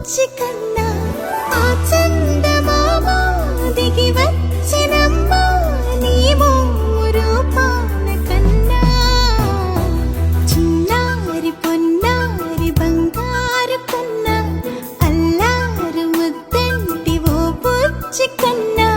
బుచ్చి కన్నా ఆ చందమామ దిగి వచ్చినమ్మా నీవు రూపాన కన్నా చిన్నారి పొన్నారి బంగారు కన్నా అల్లారు ముద్దంటి ఓ బుచ్చి కన్నా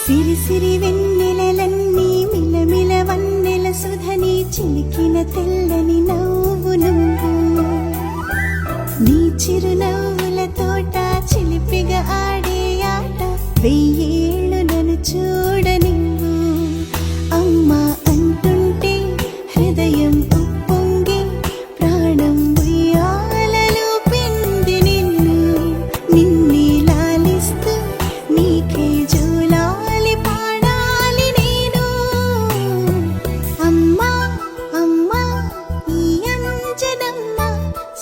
సిరి సిరి వెన్నెలలన్నీ మిలమిల వన్నెల సుధని చిలికిన తెల్లని నవ్వు నువ్వు నీ చిరునవ్వుల తోట చిలిపిగా ఆడే ఆట వెయ్యేళ్ళు నన్ను చూడ నువ్వు అమ్మా అంటుంటే హృదయం ఉప్పొంగి ప్రాణం ఉయ్యాలలో పిండి నిన్ను నిన్నే లాలిస్తూ నీకే జోలాలి పాడాలి నేను అమ్మా అమ్మా ఈ అంజనమ్మ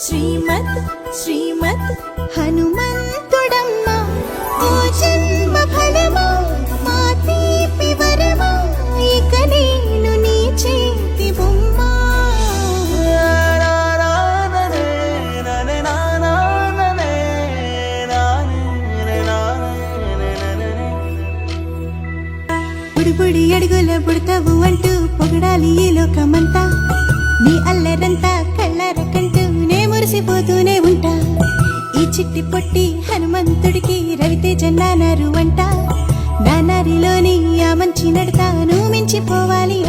శ్రీమత్ శ్రీమత్ హనుమంతుడమ్మ ఓ జన్మ ఫలమా మా తీపి వరమా ఇక నేను నీ చేతి బొమ్మ బుడిబుడి అడుగుల బుడతావు అంటూ పొగడాలి ఈ లోకమంతా నీ అల్లరంతా కళ్ళరకంటూ నే మురిసిపోతూనే ఉంటా ఈ చిట్టి పొట్టి హనుమంతుడికి రవితేజ నానారు అంట నానారిలోని ఆ మంచి నడతాను మించిపోవాలి